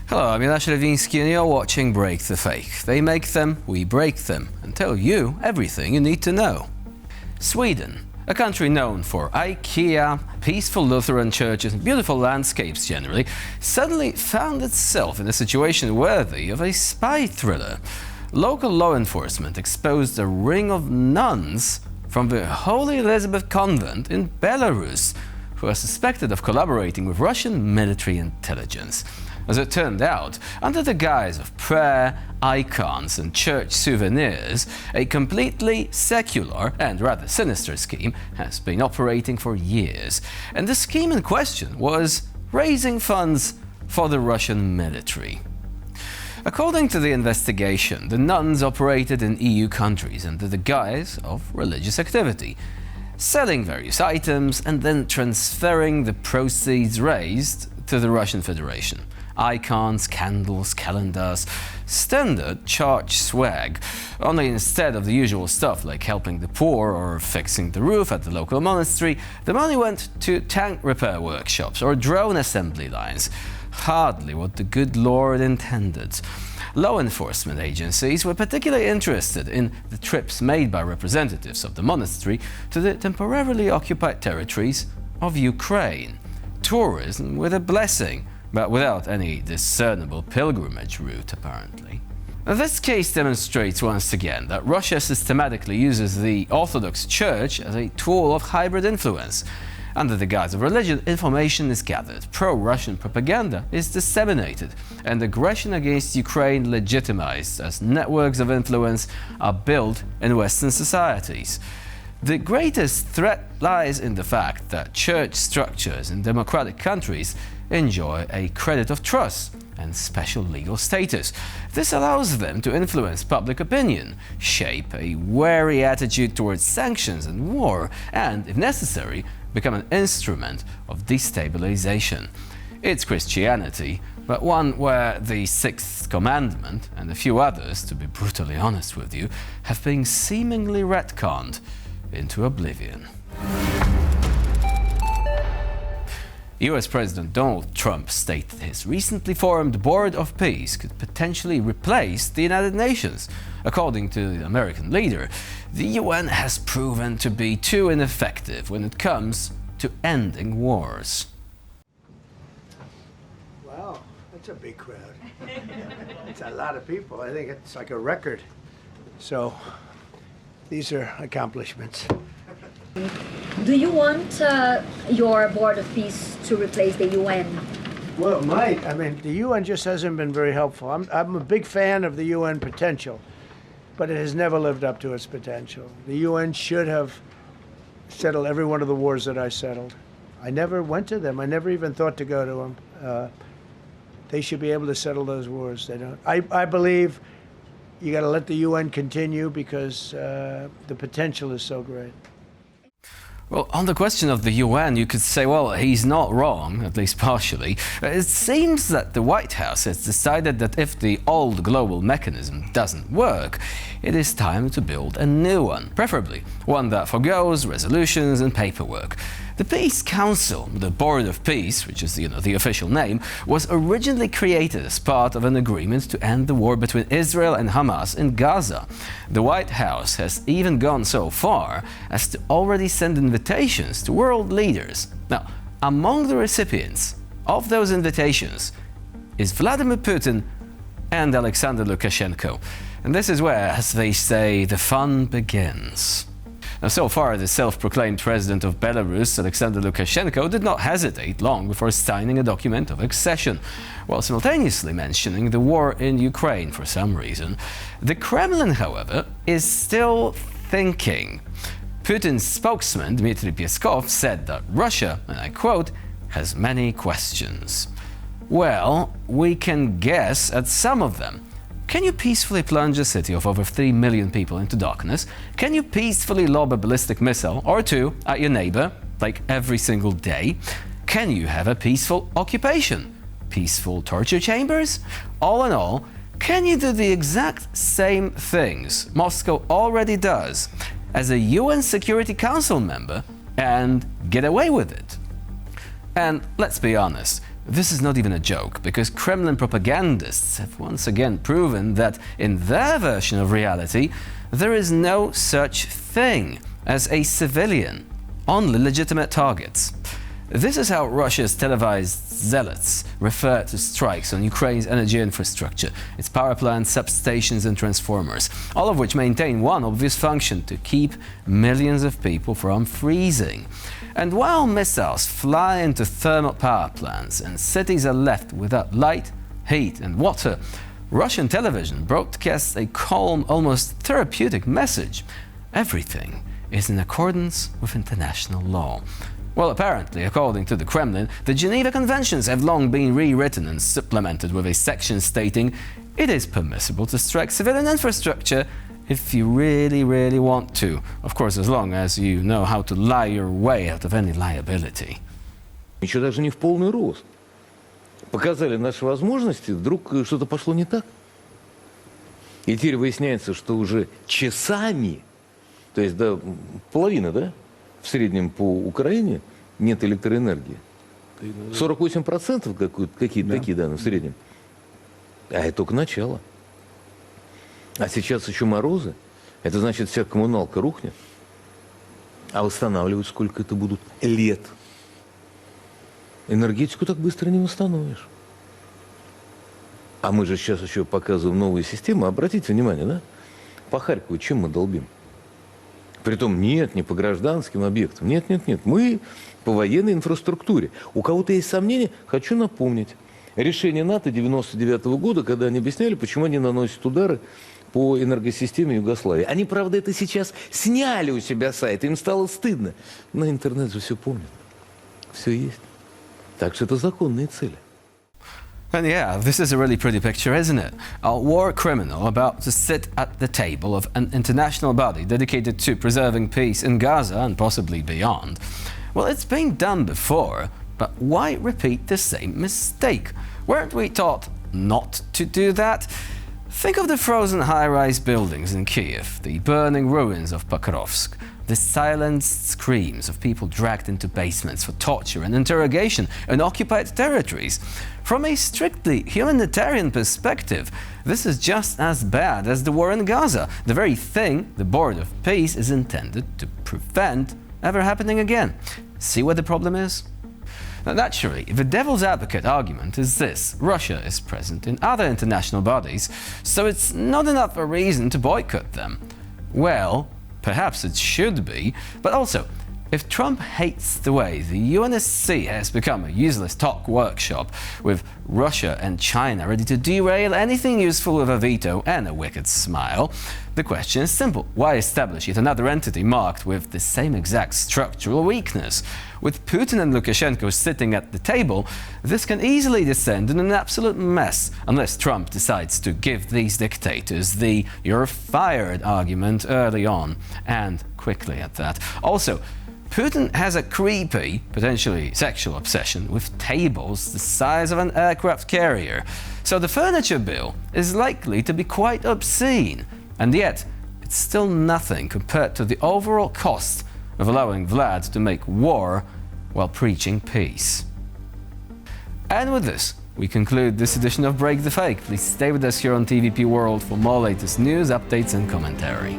Hello, I'm Jonasz Rewiński and you're watching Break the Fake. They make them, we break them, and tell you everything you need to know. Sweden, a country known for IKEA, peaceful Lutheran churches and beautiful landscapes generally, suddenly found itself in a situation worthy of a spy thriller. Local law enforcement exposed a ring of nuns from the Holy Elizabeth convent in Belarus, who are suspected of collaborating with Russian military intelligence. As it turned out, under the guise of prayer, icons and church souvenirs, a completely secular and rather sinister scheme has been operating for years. And the scheme in question was raising funds for the Russian military. According to the investigation, the nuns operated in EU countries under the guise of religious activity, selling various items and then transferring the proceeds raised to the Russian Federation. Icons, candles, calendars, standard church swag, only instead of the usual stuff like helping the poor or fixing the roof at the local monastery, the money went to tank repair workshops or drone assembly lines. Hardly what the good Lord intended. Law enforcement agencies were particularly interested in the trips made by representatives of the monastery to the temporarily occupied territories of Ukraine. Tourism with a blessing, but without any discernible pilgrimage route, apparently. This case demonstrates once again that Russia systematically uses the Orthodox Church as a tool of hybrid influence. Under the guise of religion, information is gathered, pro-Russian propaganda is disseminated, and aggression against Ukraine legitimized as networks of influence are built in Western societies. The greatest threat lies in the fact that church structures in democratic countries enjoy a credit of trust and special legal status. This allows them to influence public opinion, shape a wary attitude towards sanctions and war, and, if necessary, become an instrument of destabilization. It's Christianity, but one where the Sixth Commandment and a few others, to be brutally honest with you, have been seemingly retconned into oblivion. US President Donald Trump stated his recently formed Board of Peace could potentially replace the United Nations. According to the American leader, the UN has proven to be too ineffective when it comes to ending wars. Wow, that's a big crowd. It's a lot of people. I think it's like a record. So, these are accomplishments. Do you want your Board of Peace to replace the UN? Well, it might. I mean, the UN just hasn't been very helpful. I'm a big fan of the UN potential, but it has never lived up to its potential. The UN should have settled every one of the wars that I settled. I never went to them. I never even thought to go to them. They should be able to settle those wars. They don't. I believe you got to let the UN continue because the potential is so great. Well, on the question of the UN, you could say, well, he's not wrong, at least partially. It seems that the White House has decided that if the old global mechanism doesn't work, it is time to build a new one, preferably one that forgoes resolutions and paperwork. The Peace Council, the Board of Peace, which is the official name, was originally created as part of an agreement to end the war between Israel and Hamas in Gaza. The White House has even gone so far as to already send invitations to world leaders. Now, among the recipients of those invitations is Vladimir Putin and Alexander Lukashenko. And this is where, as they say, the fun begins. Now, so far, the self-proclaimed president of Belarus, Alexander Lukashenko, did not hesitate long before signing a document of accession, while simultaneously mentioning the war in Ukraine for some reason. The Kremlin, however, is still thinking. Putin's spokesman, Dmitry Peskov, said that Russia, and I quote, has many questions. Well, we can guess at some of them. Can you peacefully plunge a city of over 3 million people into darkness? Can you peacefully lob a ballistic missile or two at your neighbor, like every single day? Can you have a peaceful occupation? Peaceful torture chambers? All in all, can you do the exact same things Moscow already does as a UN Security Council member and get away with it? And let's be honest, This is not even a joke, because Kremlin propagandists have once again proven that in their version of reality, there is no such thing as a civilian, only legitimate targets. This is how Russia's televised zealots refer to strikes on Ukraine's energy infrastructure, its power plants, substations and transformers, all of which maintain one obvious function: to keep millions of people from freezing. And while missiles fly into thermal power plants and cities are left without light, heat and water, Russian television broadcasts a calm, almost therapeutic message: everything is in accordance with international law. Well, apparently, according to the Kremlin, the Geneva Conventions have long been rewritten and supplemented with a section stating it is permissible to strike civilian infrastructure if you really, really want to. Of course, as long as you know how to lie your way out of any liability. Еще даже не в полный рост. Показали наши возможности, вдруг что-то пошло не так. И теперь выясняется, что уже часами, то есть до половины, да, в среднем по Украине нет электроэнергии. 48% какие-то такие данные в среднем. А это только начало. А сейчас еще морозы. Это значит, вся коммуналка рухнет. А восстанавливать сколько это будут лет? Энергетику так быстро не восстановишь. А мы же сейчас еще показываем новые системы. Обратите внимание, да? По Харькову чем мы долбим? Притом нет, не по гражданским объектам. Нет. Мы по военной инфраструктуре. У кого-то есть сомнения? Хочу напомнить. Решение НАТО 1999 года, когда они объясняли, почему они наносят удары по энергосистеме Югославии. Они, правда, это сейчас сняли у себя сайт, им стало стыдно. Но интернет же все помнит. Все есть. Так что это законные цели. And yeah, this is a really pretty picture, isn't it? A war criminal about to sit at the table of an international body dedicated to preserving peace in Gaza and possibly beyond. Well, it's been done before, but why repeat the same mistake? Weren't we taught not to do that? Think of the frozen high-rise buildings in Kiev, the burning ruins of Pokrovsk, the silenced screams of people dragged into basements for torture and interrogation in occupied territories. From a strictly humanitarian perspective, this is just as bad as the war in Gaza, the very thing the Board of Peace is intended to prevent ever happening again. See what the problem is? Now, naturally, the devil's advocate argument is this: Russia is present in other international bodies, so it's not enough a reason to boycott them. Well, perhaps it should be, but also, if Trump hates the way the UNSC has become a useless talk workshop, with Russia and China ready to derail anything useful with a veto and a wicked smile, the question is simple: why establish yet another entity marked with the same exact structural weakness? With Putin and Lukashenko sitting at the table, this can easily descend in an absolute mess, unless Trump decides to give these dictators the "you're fired" argument early on, and quickly at that. Also, Putin has a creepy, potentially sexual obsession with tables the size of an aircraft carrier, so the furniture bill is likely to be quite obscene, and yet it's still nothing compared to the overall cost of allowing Vlad to make war while preaching peace. And with this, we conclude this edition of Break the Fake. Please stay with us here on TVP World for more latest news, updates and commentary.